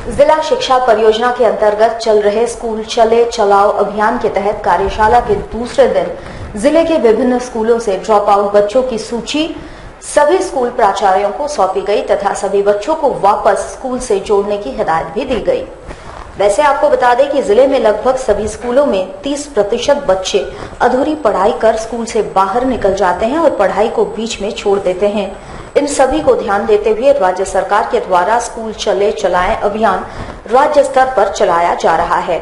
जिला शिक्षा परियोजना के अंतर्गत चल रहे स्कूल चले चलाओ अभियान के तहत कार्यशाला के दूसरे दिन जिले के विभिन्न स्कूलों से ड्रॉप आउट बच्चों की सूची सभी स्कूल प्राचार्यों को सौंपी गई तथा सभी बच्चों को वापस स्कूल से जोड़ने की हिदायत भी दी गई। वैसे आपको बता दें कि जिले में लगभग सभी स्कूलों में 30% बच्चे अधूरी पढ़ाई कर स्कूल से बाहर निकल जाते हैं और पढ़ाई को बीच में छोड़ देते हैं। इन सभी को ध्यान देते हुए राज्य सरकार के द्वारा स्कूल चले चलाएं अभियान राज्य स्तर पर चलाया जा रहा है।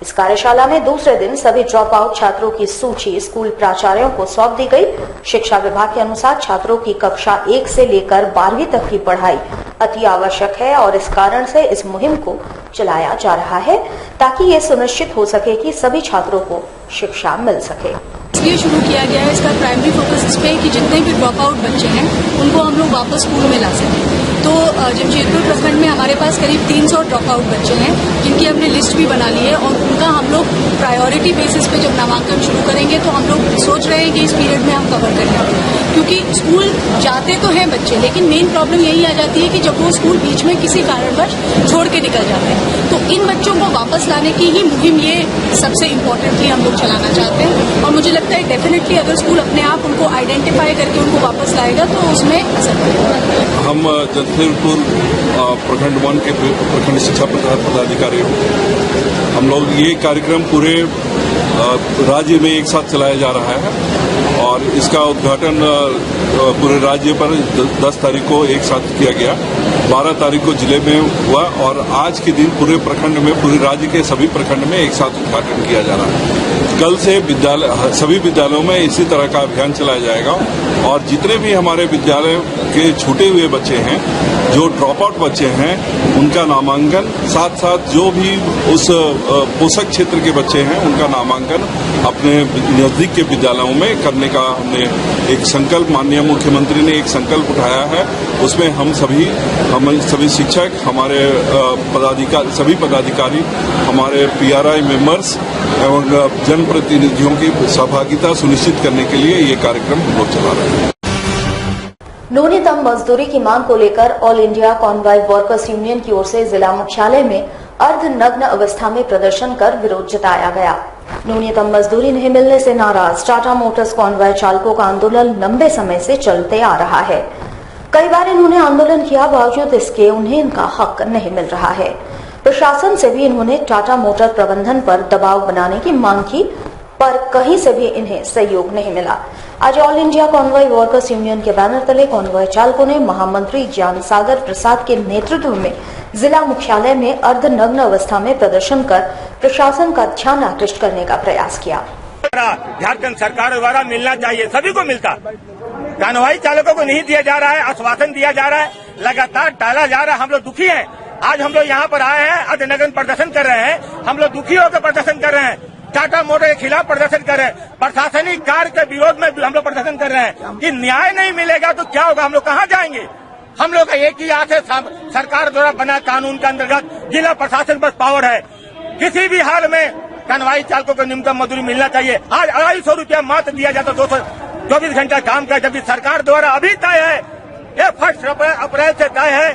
इस कार्यशाला में दूसरे दिन सभी ड्रॉप आउट छात्रों की सूची स्कूल प्राचार्यों को सौंप दी गई। शिक्षा विभाग के अनुसार छात्रों की कक्षा 1 से लेकर 12वीं तक की पढ़ाई अति आवश्यक है और इस कारण से इस मुहिम को चलाया जा रहा है ताकि ये सुनिश्चित हो सके कि सभी छात्रों को शिक्षा मिल सके। इसलिए शुरू किया गया है। इसका प्राइमरी फोकस इस पे कि जितने भी ड्रॉप आउट बच्चे हैं उनको हम लोग वापस स्कूल में ला सकें। तो जमशेदपुर प्रखंड में हमारे पास करीब 300 ड्रॉप आउट बच्चे हैं जिनकी हमने लिस्ट भी बना ली है और उनका हम लोग प्रायोरिटी बेसिस पे जब नामांकन शुरू करेंगे तो हम लोग सोच रहे हैं कि इस पीरियड में हम कवर करें, क्योंकि स्कूल जाते तो हैं बच्चे लेकिन मेन प्रॉब्लम यही आ जाती है कि जब वो स्कूल बीच में किसी कारणवश छोड़ के निकल जाते हैं तो इन बच्चों को वापस लाने की ही मुहिम ये सबसे इम्पोर्टेंटली हम लोग चलाना चाहते हैं। और मुझे लगता है डेफिनेटली अगर स्कूल अपने आप उनको आइडेंटिफाई करके उनको वापस लाएगा तो उसमें असर पड़ेगा। हम जमशेदपुर प्रखंड 1 के प्रखंड शिक्षा पदाधिकारी हम लोग ये कार्यक्रम पूरे राज्य में एक साथ चलाया जा रहा है और इसका उद्घाटन पूरे राज्य पर 10 तारीख को एक साथ किया गया, 12 तारीख को जिले में हुआ और आज के दिन पूरे प्रखंड में पूरे राज्य के सभी प्रखंड में एक साथ उद्घाटन किया जा रहा है। कल से सभी विद्यालयों में इसी तरह का अभियान चलाया जाएगा और जितने भी हमारे विद्यालय के छूटे हुए बच्चे हैं, जो ड्रॉप आउट बच्चे हैं, उनका नामांकन साथ साथ जो भी उस पोषक क्षेत्र के बच्चे हैं उनका नामांकन अपने नजदीक के विद्यालयों में करने का हमने एक संकल्प, माननीय मुख्यमंत्री ने एक संकल्प उठाया है। उसमें हम सभी शिक्षक, हमारे सभी पदाधिकारी, हमारे PRI मेंबर्स एवं जनप्रतिनिधियों की सहभागिता सुनिश्चित करने के लिए ये कार्यक्रम हम लोग चला रहे हैं। न्यूनतम मजदूरी की मांग को लेकर all India convoy workers union की ओर से जिला मुख्यालय में अर्धनग्न अवस्था में प्रदर्शन कर विरोध जताया गया। न्यूनतम मजदूरी नहीं मिलने से नाराज टाटा मोटर्स कॉन्वॉय चालकों का आंदोलन लंबे समय से चलते आ रहा है। कई बार इन्होंने आंदोलन किया, बावजूद इसके उन्हें इनका हक नहीं मिल रहा है। प्रशासन से भी इन्होंने टाटा मोटर प्रबंधन पर दबाव बनाने की मांग की, पर कहीं से भी इन्हें सहयोग नहीं मिला। आज all India convoy workers union के बैनर तले कॉन्वॉय चालकों ने महामंत्री ज्ञान सागर प्रसाद के नेतृत्व में जिला मुख्यालय में अर्धनग्न अवस्था में प्रदर्शन कर प्रशासन का ध्यान आकृष्ट करने का प्रयास किया। झारखंड सरकार द्वारा मिलना चाहिए, सभी को मिलता, कॉन्वॉय चालकों को नहीं दिया जा रहा है, आश्वासन दिया जा रहा है, लगातार टाला जा रहा है। हम लोग दुखी हैं। आज हम लोग यहाँ पर आए हैं, अर्धनग्न प्रदर्शन कर रहे हैं। हम लोग दुखी होकर प्रदर्शन कर रहे हैं, टाटा मोटर के खिलाफ प्रदर्शन कर रहे हैं, प्रशासनिक कार्य के विरोध में हम लोग प्रदर्शन कर रहे हैं कि न्याय नहीं मिलेगा तो क्या होगा, हम लोग कहाँ जाएंगे। हम लोग का एक ही आस है, सरकार द्वारा बना कानून के अंतर्गत जिला प्रशासन पर पावर है, किसी भी हाल में कॉन्वॉय चालकों को न्यूनतम मजदूरी मिलना चाहिए। आज 250 रुपया मात्र दिया जाता, 224 घंटा काम का, जबकि सरकार द्वारा अभी तय है, ये 1 अप्रैल से तय है,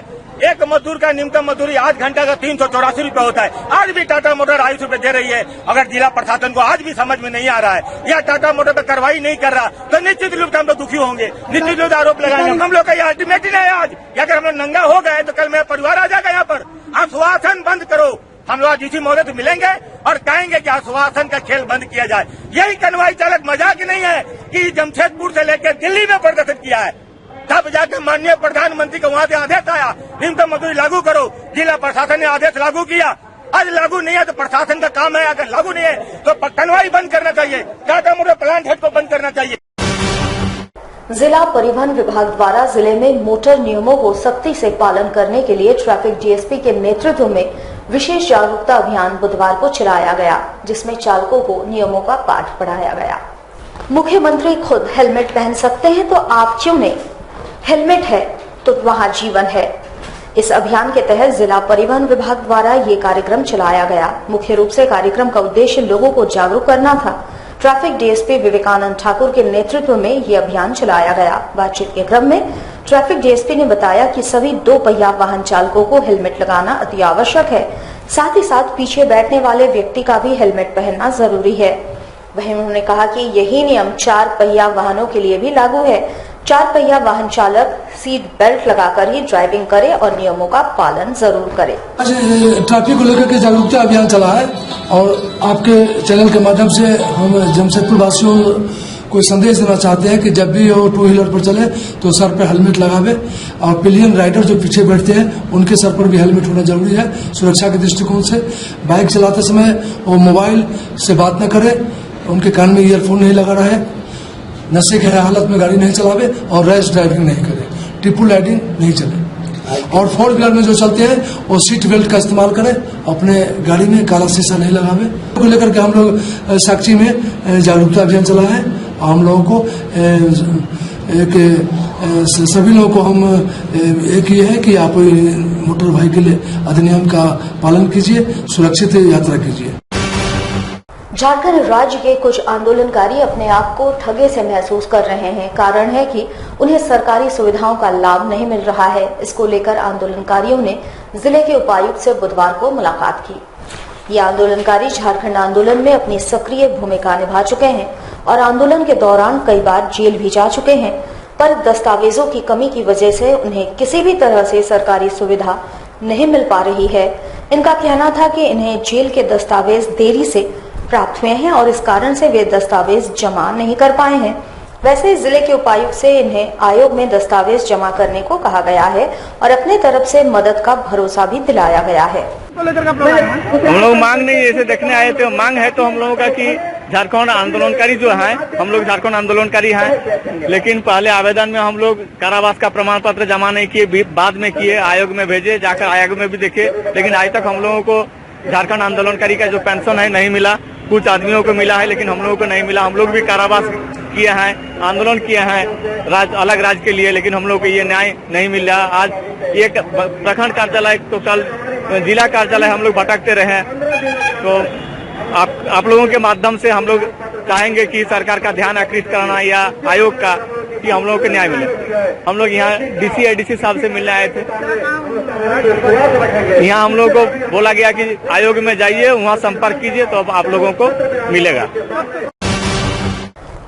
एक मजदूर का न्यूनतम मजदूरी 8 घंटा का 384 रुपया होता है। आज भी टाटा मोटर 250 रुपए दे रही है। अगर जिला प्रशासन को आज भी समझ में नहीं आ रहा है या टाटा मोटर पर कार्रवाई नहीं कर रहा तो निश्चित रूप से हम लोग दुखी होंगे, निश्चित रूप से आरोप लगाएंगे। हम लोग का यह अल्टीमेटम है आज, अगर हम लोग नंगा हो गए तो कल मेरा परिवार आ जाएगा यहाँ पर। आश्वासन बंद करो। हम लोग डीसी महोदय से मिलेंगे और कहेंगे कि आश्वासन का खेल बंद किया जाए। यही कॉन्वॉय चालक मजाक नहीं है कि जमशेदपुर से लेकर दिल्ली में प्रदर्शन किया है, तब जाकर माननीय प्रधानमंत्री को वहां से आदेश आया न्यूनतम मजदूरी लागू करो। जिला प्रशासन ने आदेश लागू किया, आज लागू नहीं है तो प्रशासन का काम है, अगर लागू नहीं है तो कॉन्वॉय बंद करना चाहिए, टाटा मोटर प्लांट हेड को बंद करना चाहिए। जिला परिवहन विभाग द्वारा जिले में मोटर नियमों को सख्ती से पालन करने के लिए ट्रैफिक DSP के नेतृत्व में विशेष जागरूकता अभियान बुधवार को चलाया गया, जिसमें चालकों को नियमों का पाठ पढ़ाया गया। मुख्यमंत्री खुद हेलमेट पहन सकते हैं तो आप क्यों नहीं, हेलमेट है तो वहां जीवन है। इस अभियान के तहत जिला परिवहन विभाग द्वारा ये कार्यक्रम चलाया गया। मुख्य रूप से कार्यक्रम का उद्देश्य लोगों को जागरूक करना था। ट्रैफिक DSP विवेकानंद ठाकुर के नेतृत्व में ये अभियान चलाया गया। बातचीत के क्रम में ट्रैफिक डीएसपी ने बताया कि सभी 2 पहिया वाहन चालकों को हेलमेट लगाना अति आवश्यक है। साथ ही साथ पीछे बैठने वाले व्यक्ति का भी हेलमेट पहनना जरूरी है। वहीं उन्होंने कहा कि यही नियम 4 पहिया वाहनों के लिए भी लागू है। 4 पहिया वाहन चालक सीट बेल्ट लगाकर ही ड्राइविंग करे और नियमों का पालन जरूर करे। आज ट्रैफिक को लेकर के जागरूकता अभियान चला है और आपके चैनल के माध्यम से हम जमशेदपुर वासियों को संदेश देना चाहते हैं कि जब भी वो 2 व्हीलर पर चले तो सर पर हेलमेट लगावे और पिलियन राइडर जो पीछे बैठते हैं उनके सर पर भी हेलमेट होना जरूरी है। सुरक्षा के दृष्टिकोण से बाइक चलाते समय वो मोबाइल से बात न करे, उनके कान में ईयरफोन नहीं लगा रहे, नशे के हालत में गाड़ी नहीं चलावे और रैश ड्राइविंग नहीं करे, ट्रिपल राइडिंग नहीं चले और 4 व्हीलर में जो चलते हैं वो सीट बेल्ट का इस्तेमाल करें, अपने गाड़ी में काला शीशा नहीं लगावे। को लेकर के हम लोग साक्षी में जागरूकता अभियान चला है और हम लोगों को सभी लोगों को हम एक ये है कि आप मोटर व्हीकल अधिनियम का पालन कीजिए, सुरक्षित यात्रा कीजिए। झारखंड राज्य के कुछ आंदोलनकारी अपने आप को ठगे से महसूस कर रहे हैं। कारण है कि उन्हें सरकारी सुविधाओं का लाभ नहीं मिल रहा है। इसको लेकर आंदोलनकारियों ने जिले के उपायुक्त से बुधवार को मुलाकात की। ये आंदोलनकारी झारखंड आंदोलन में अपनी सक्रिय भूमिका निभा चुके हैं और आंदोलन के दौरान कई बार जेल भी जा चुके हैं, पर दस्तावेजों की कमी की वजह से उन्हें किसी भी तरह से सरकारी सुविधा नहीं मिल पा रही है। इनका कहना था कि इन्हें जेल के दस्तावेज देरी से प्राप्त हुए हैं और इस कारण से वे दस्तावेज जमा नहीं कर पाए हैं। वैसे जिले के उपायुक्त से इन्हें आयोग में दस्तावेज जमा करने को कहा गया है और अपने तरफ से मदद का भरोसा भी दिलाया गया है। हम लोग मांग नहीं ऐसे देखने आए थे, मांग है तो हम लोगों का कि झारखंड आंदोलनकारी जो है, हम लोग झारखंड आंदोलनकारी हैं, लेकिन पहले आवेदन में हम लोग कारावास का प्रमाण पत्र जमा नहीं किए, बाद में किए, आयोग में भेजे, जाकर आयोग में भी देखे, लेकिन आज तक हम लोगों को झारखंड आंदोलनकारी का जो पेंशन है नहीं मिला। कुछ आदमियों को मिला है लेकिन हम लोगों को नहीं मिला। हम लोग भी कारावास किए हैं, आंदोलन किए हैं अलग राज्य के लिए, लेकिन हम लोग को ये न्याय नहीं मिल रहा। आज एक प्रखंड कार्यालय तो कल जिला कार्यालय हम लोग भटकते रहे। तो आप लोगों के माध्यम से हम लोग चाहेंगे कि सरकार का ध्यान आकृष्ट कराना या आयोग का, कि हम लोगों को न्याय मिले। हम लोग यहाँ डीसी एडीसी साहब से मिलने आए थे। यहाँ हम लोगों को बोला गया कि आयोग में जाइए, वहाँ संपर्क कीजिए तो अब आप लोगों को मिलेगा।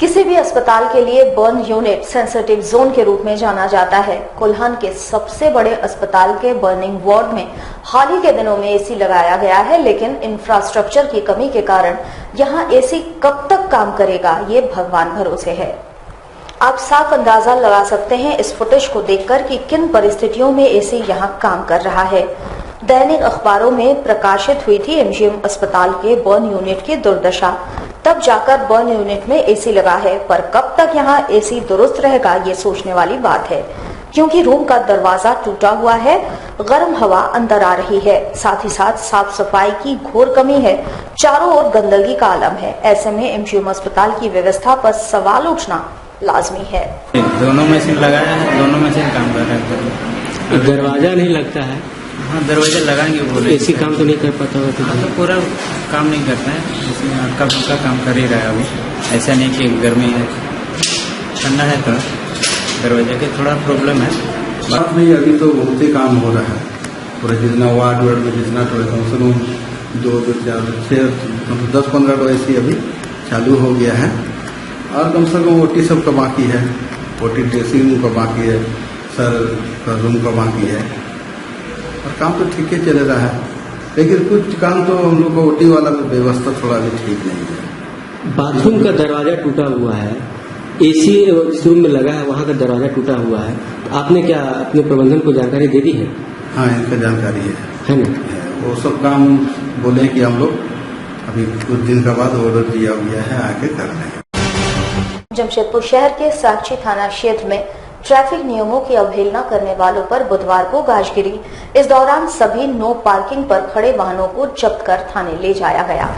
किसी भी अस्पताल के लिए बर्न यूनिट सेंसिटिव जोन के रूप में जाना जाता है। कोल्हान के सबसे बड़े अस्पताल के बर्निंग वार्ड में हाल ही के दिनों में एसी लगाया गया है, लेकिन इंफ्रास्ट्रक्चर की कमी के कारण यहाँ एसी कब तक काम करेगा ये भगवान भरोसे है। आप साफ अंदाजा लगा सकते हैं इस फुटेज को देखकर कि किन परिस्थितियों में एसी यहाँ काम कर रहा है। दैनिक अखबारों में प्रकाशित हुई थी एमजीएम अस्पताल के बर्न यूनिट की दुर्दशा, तब जाकर बर्न यूनिट में एसी लगा है, पर कब तक यहाँ एसी दुरुस्त रहेगा ये सोचने वाली बात है, क्योंकि रूम का दरवाजा टूटा हुआ है, गर्म हवा अंदर आ रही है, साथ ही साथ साफ सफाई की घोर कमी है, चारों ओर गंदगी का आलम है। ऐसे में एमजीएम अस्पताल की व्यवस्था पर सवाल उठना लाजमी है। दोनों मशीन लगाया है, दोनों मशीन काम कर रहा है। दरवाजा नहीं लगता है। हाँ, दरवाजा लगाएंगे बोले। एसी काम तो नहीं कर पाता होगा तो पूरा काम नहीं करता है, इसमें हल्का फुल्का काम कर ही रहा है अभी। ऐसा नहीं कि गर्मी है, ठंडा है तो दरवाजे के थोड़ा प्रॉब्लम है। बात नहीं, अभी तो बहुत ही काम हो रहा है। पूरा जितना वार्ड में जितना थोड़ा कम से कम 10-15 तो एसी अभी चालू हो गया है और कम से कम ओटी सब का बाकी है, ओटी ड्रेसिंग रूम का बाकी है, सर का रूम का बाकी है और काम तो ठीक ही चल रहा है, लेकिन कुछ काम तो हम लोग को ओटी वाला में व्यवस्था थोड़ा भी ठीक नहीं है। बाथरूम का दरवाजा टूटा हुआ है, एसी जिस रूम में लगा है वहाँ का दरवाजा टूटा हुआ है। आपने क्या अपने प्रबंधन को जानकारी दे दी है? हाँ, इनका जानकारी है ना? वो सब काम बोले कि हम लोग अभी कुछ दिन के बाद ऑर्डर दिया हुआ है, आके कर रहे हैं। जमशेदपुर शहर के साक्षी थाना क्षेत्र में ट्रैफिक नियमों की अवहेलना करने वालों पर बुधवार को गाज गिरी। इस दौरान सभी नो पार्किंग पर खड़े वाहनों को जब्त कर थाने ले जाया गया।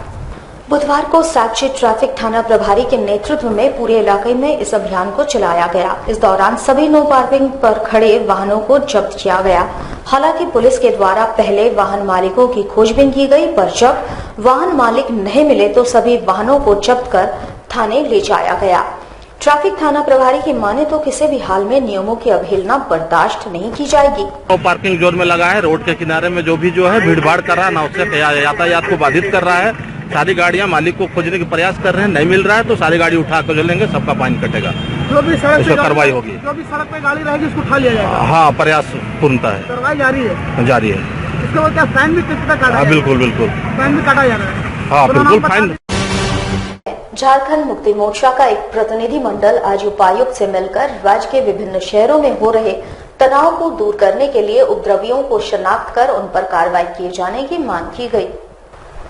बुधवार को साक्षी ट्रैफिक थाना प्रभारी के नेतृत्व में पूरे इलाके में इस अभियान को चलाया गया। इस दौरान सभी नो पार्किंग पर खड़े वाहनों को जब्त किया गया। हालांकि पुलिस के द्वारा पहले वाहन मालिकों की खोजबीन की गई, पर जब वाहन मालिक नहीं मिले तो सभी वाहनों को जब्त कर थाने ले जाया गया। ट्रैफिक थाना प्रभारी की माने तो किसी भी हाल में नियमों की अवहेलना बर्दाश्त नहीं की जाएगी। वो पार्किंग जोन में लगा है, रोड के किनारे में जो भी है भीड़ भाड़ कर रहा है ना, उससे यातायात को बाधित कर रहा है। सारी गाड़ियां मालिक को खोजने का प्रयास कर रहे हैं, नहीं मिल रहा है तो सारी गाड़ी उठा कर चलेंगे, सबका फाइन कटेगा, जो भी सड़क पे कार्रवाई होगी, जो भी सड़क पे गाड़ी रहेगी उसको उठा लिया जाएगा। हाँ, प्रयास पूर्णता है, कार्रवाई जारी है। इसके बाद क्या फाइन भी कितना काटा? बिल्कुल बिल्कुल फाइन भी काटा जा रहा है। हाँ बिल्कुल फाइन। झारखंड मुक्ति मोर्चा का एक प्रतिनिधि मंडल आज उपायुक्त से मिलकर राज्य के विभिन्न शहरों में हो रहे तनाव को दूर करने के लिए उपद्रवियों को शनाख्त कर उन पर कार्रवाई किए जाने की मांग की गई।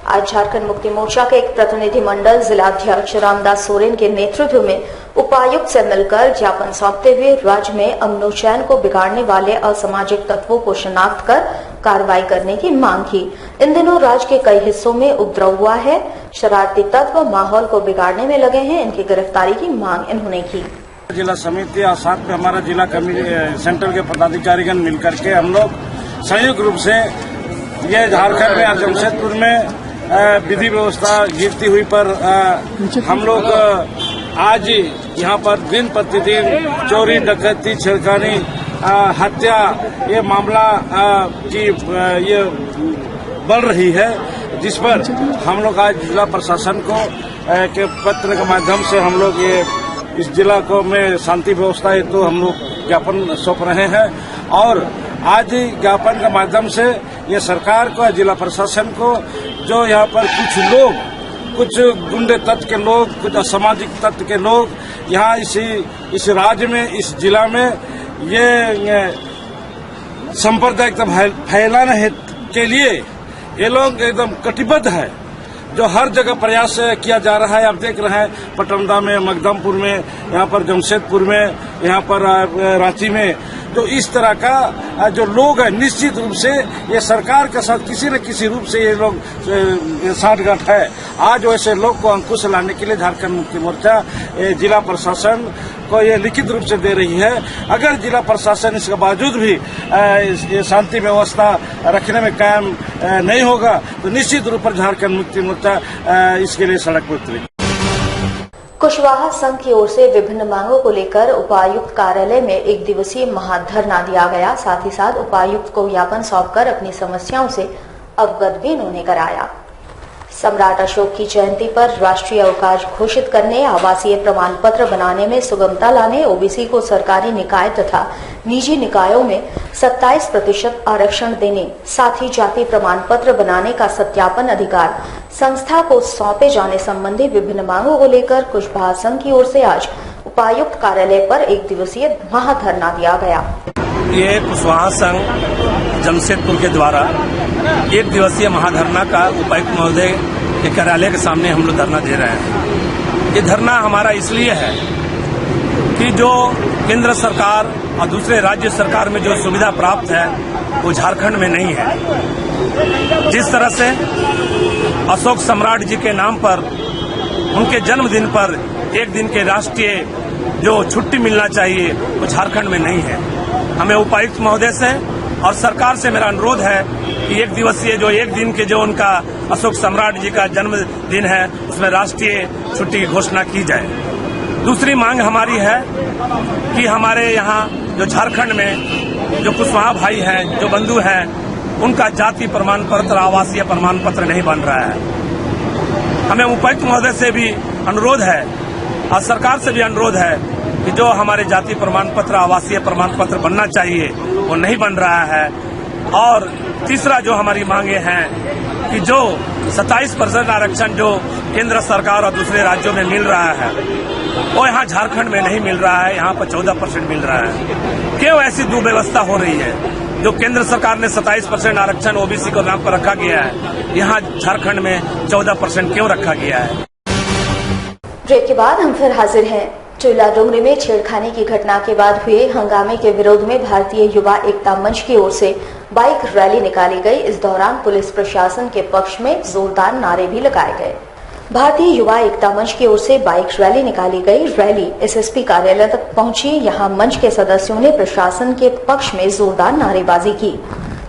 आज झारखंड मुक्ति मोर्चा के एक प्रतिनिधि मंडल जिलाध्यक्ष रामदास सोरेन के नेतृत्व में उपायुक्त से मिलकर ज्ञापन सौंपते हुए राज्य में अमनो चैन को बिगाड़ने वाले असामाजिक तत्वों को शनाख्त कर कार्रवाई करने की मांग की। इन दिनों राज्य के कई हिस्सों में उपद्रव हुआ है, शरारती तत्व माहौल को बिगाड़ने में लगे हैं, इनकी गिरफ्तारी की मांग इन्होंने की। जिला समिति और साथ में हमारा जिला सेंटर के पदाधिकारीगण मिलकर के हम लोग संयुक्त रूप से ये झारखंड में जमशेदपुर में विधि व्यवस्था गिरती हुई पर हम लोग आज यहाँ पर दिन प्रतिदिन चोरी, डकैती, छेड़खानी, हत्या ये मामला की ये बढ़ रही है, जिस पर हम लोग आज जिला प्रशासन को के पत्र के माध्यम से हम लोग ये इस जिला को में शांति व्यवस्था है तो हम लोग ज्ञापन सौंप रहे हैं। और आज ज्ञापन के माध्यम से ये सरकार को, जिला प्रशासन को, जो यहाँ पर कुछ लोग, कुछ गुंडे तत्व के लोग, कुछ असामाजिक तत्व के लोग यहाँ इस राज्य में, इस जिला में ये सांप्रदायिकता फैलाने के लिए ये लोग एकदम कटिबद्ध है, जो हर जगह प्रयास किया जा रहा है। आप देख रहे हैं पटनदा में, मकदमपुर में, यहाँ पर जमशेदपुर में, यहाँ पर रांची में, तो इस तरह का जो लोग हैं निश्चित रूप से ये सरकार के साथ किसी न किसी रूप से ये लोग साठगांठ है। आज वैसे लोग को अंकुश लाने के लिए झारखंड मुक्ति मोर्चा जिला प्रशासन को ये लिखित रूप से दे रही है। अगर जिला प्रशासन इसके बावजूद भी शांति व्यवस्था रखने में कायम नहीं होगा तो निश्चित रूप पर झारखंड मुक्ति मोर्चा इसके लिए सड़क पर उतरेगी। कुशवाहा संघ की ओर से विभिन्न मांगों को लेकर उपायुक्त कार्यालय में एक दिवसीय महाधरना दिया गया। साथ ही साथ उपायुक्त को ज्ञापन सौंपकर अपनी समस्याओं से अवगत भी इन्होंने कराया। सम्राट अशोक की जयंती पर राष्ट्रीय अवकाश घोषित करने, आवासीय प्रमाण पत्र बनाने में सुगमता लाने, ओबीसी को सरकारी निकाय तथा निजी निकायों में 27% आरक्षण देने, साथ ही जाति प्रमाण पत्र बनाने का सत्यापन अधिकार संस्था को सौंपे जाने संबंधी विभिन्न मांगों को लेकर कुशवाहा संघ की ओर से आज उपायुक्त कार्यालय पर एक दिवसीय महाधरना दिया गया। ये कुशवाहा संघ जमशेदपुर के द्वारा एक दिवसीय महाधरना का उपायुक्त महोदय के कार्यालय के सामने हम लोग धरना दे रहे हैं। ये धरना हमारा इसलिए है कि जो केंद्र सरकार और दूसरे राज्य सरकार में जो सुविधा प्राप्त है वो झारखंड में नहीं है। जिस तरह से अशोक सम्राट जी के नाम पर, उनके जन्मदिन पर एक दिन के राष्ट्रीय जो छुट्टी मिलना चाहिए वो झारखंड में नहीं है। हमें उपायुक्त महोदय से और सरकार से मेरा अनुरोध है कि एक दिवसीय जो एक दिन के जो उनका अशोक सम्राट जी का जन्मदिन है उसमें राष्ट्रीय छुट्टी की घोषणा की जाए। दूसरी मांग हमारी है कि हमारे यहाँ जो झारखंड में जो कुशवाहा भाई हैं, जो बंधु हैं, उनका जाति प्रमाण पत्र, आवासीय प्रमाण पत्र नहीं बन रहा है। हमें उपायुक्त महोदय से भी अनुरोध है और सरकार से भी अनुरोध है कि जो हमारे जाति प्रमाण पत्र, आवासीय प्रमाण पत्र बनना चाहिए वो नहीं बन रहा है। और तीसरा जो हमारी मांगे हैं कि जो 27% आरक्षण जो केंद्र सरकार और दूसरे राज्यों में मिल रहा है वो यहाँ झारखंड में नहीं मिल रहा है, यहाँ पर 14% मिल रहा है। क्यों ऐसी दुर्व्यवस्था हो रही है? जो केंद्र सरकार ने 27% आरक्षण ओबीसी को नाम पर रखा गया है, यहाँ झारखंड में 14% क्यों रखा गया है? ब्रेक के बाद हम फिर हाजिर हैं। चोइला डोंगरी में छेड़खानी की घटना के बाद हुए हंगामे के विरोध में भारतीय युवा एकता मंच की ओर से बाइक रैली निकाली गई। इस दौरान पुलिस प्रशासन के पक्ष में जोरदार नारे भी लगाए गए। भारतीय युवा एकता मंच की ओर से बाइक रैली निकाली गई। रैली एसएसपी कार्यालय तक पहुंची। यहां मंच के सदस्यों ने प्रशासन के पक्ष में जोरदार नारेबाजी की।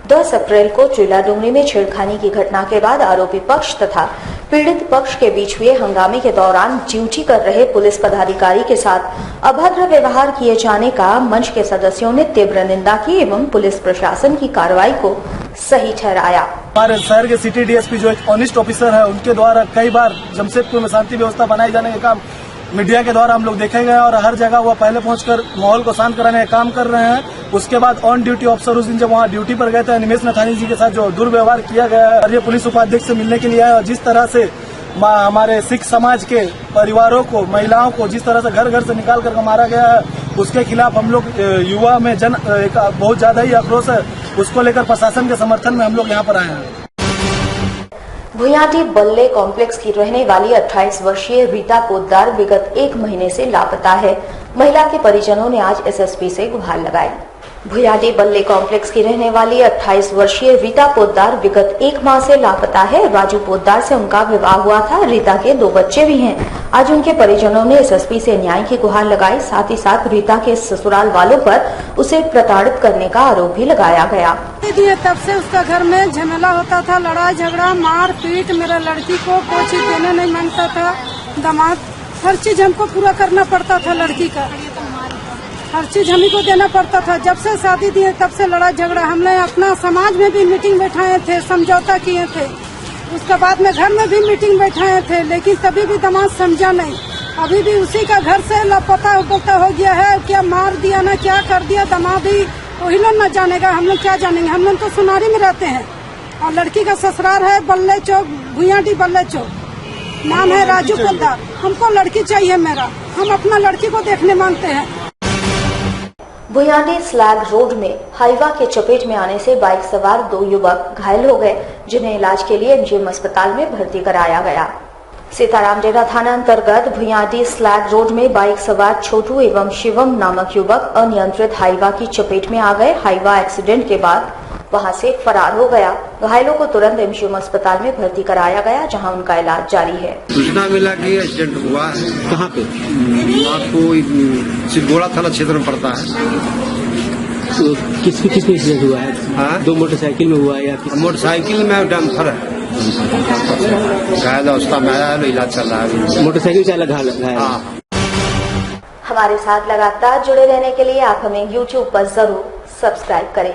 10 अप्रैल को चोइला डोंगरी में छेड़खानी की घटना के बाद आरोपी पक्ष तथा पीड़ित पक्ष के बीच हुए हंगामे के दौरान ड्यूटी कर रहे पुलिस पदाधिकारी के साथ अभद्र व्यवहार किए जाने का मंच के सदस्यों ने तीव्र निंदा की एवं पुलिस प्रशासन की कार्रवाई को सही ठहराया। हमारे शहर के सिटी डीएसपी जो एक ऑनेस्ट ऑफिसर है, उनके द्वारा कई बार जमशेदपुर में शांति व्यवस्था बनाए जाने का काम मीडिया के द्वारा हम लोग देखे गए और हर जगह वो पहले पहुंचकर माहौल को शांत कराने का काम कर रहे हैं। उसके बाद ऑन ड्यूटी ऑफिसर उस दिन जब वहां ड्यूटी पर गए थे, निमेश नथानी जी के साथ जो दुर्व्यवहार किया गया है और ये पुलिस उपाध्यक्ष से मिलने के लिए आए और जिस तरह से हमारे सिख समाज के परिवारों को, महिलाओं को जिस तरह से घर घर से निकाल कर मारा गया है, उसके खिलाफ हम लोग युवा में बहुत ज्यादा ही आक्रोश है। उसको लेकर प्रशासन के समर्थन में हम लोग यहाँ पर आए हैं। भुयाटी बल्ले कॉम्प्लेक्स की रहने वाली 28 वर्षीय रीता पोद्दार विगत 1 महीने से लापता है। महिला के परिजनों ने आज एसएसपी से गुहार लगाई। भुयाटी बल्ले कॉम्प्लेक्स की रहने वाली 28 वर्षीय रीता पोद्दार विगत 1 माह से लापता है। राजू पोद्दार से उनका विवाह हुआ था। रीता के 2 बच्चे भी हैं। आज उनके परिजनों ने एसएसपी से न्याय की गुहार लगाई। साथ ही साथ रीता के ससुराल वालों पर उसे प्रताड़ित करने का आरोप भी लगाया गया। तब से उसका घर में झमेला होता था, लड़ाई झगड़ा, मार पीट। मेरा लड़की को कोई चीज देने नहीं मांगता था। दामाद हर चीज हमको पूरा करना पड़ता था। लड़की का हर चीज हमी को देना पड़ता था। जब से शादी दिए तब से लड़ाई झगड़ा। हमने अपना समाज में भी मीटिंग बैठाए थे, समझौता किए थे। उसके बाद में घर में भी मीटिंग बैठाए थे, लेकिन तभी भी दामाद समझा नहीं। अभी भी उसी का घर से लापता हो गया है। क्या मार दिया ना क्या कर दिया दामाद ही वही लोग न जानेगा, हम लोग क्या जानेंगे। हम लोग तो सुनारी में रहते हैं और लड़की का ससुराल है बल्ले चौक, भुयाटी बल्ले चौक। नाम है राजू पोद्दार। हमको लड़की चाहिए मेरा, हम अपना लड़की को देखने मांगते हैं। भुयाटी स्लैग रोड में हाईवा के चपेट में आने से बाइक सवार 2 युवक घायल हो गए, जिन्हें इलाज के लिए एमजीएम अस्पताल में भर्ती कराया गया। सीताराम डेरा थाना अंतर्गत भुयाटी स्लैग रोड में बाइक सवार छोटू एवं शिवम नामक युवक अनियंत्रित हाईवा की चपेट में आ गए। हाईवा एक्सीडेंट के बाद वहां से फरार हो गया। घायलों को तुरंत एमजीएम अस्पताल में भर्ती कराया गया, जहां उनका इलाज जारी है। सूचना मिला कि एक्सीडेंट हुआ है। कहाँ पे? आपको सिद्धोड़ा थाना क्षेत्र में पड़ता है। तो किस में एक्सीडेंट हुआ है? हाँ? 2 मोटरसाइकिल में हुआ है या मोटरसाइकिल में डम्फर है। घायल अवस्था में आया है, इलाज चल रहा है। मोटरसाइकिल चालक घायल। हमारे साथ लगातार जुड़े रहने के लिए आप हमें YouTube पर जरूर सब्सक्राइब करें।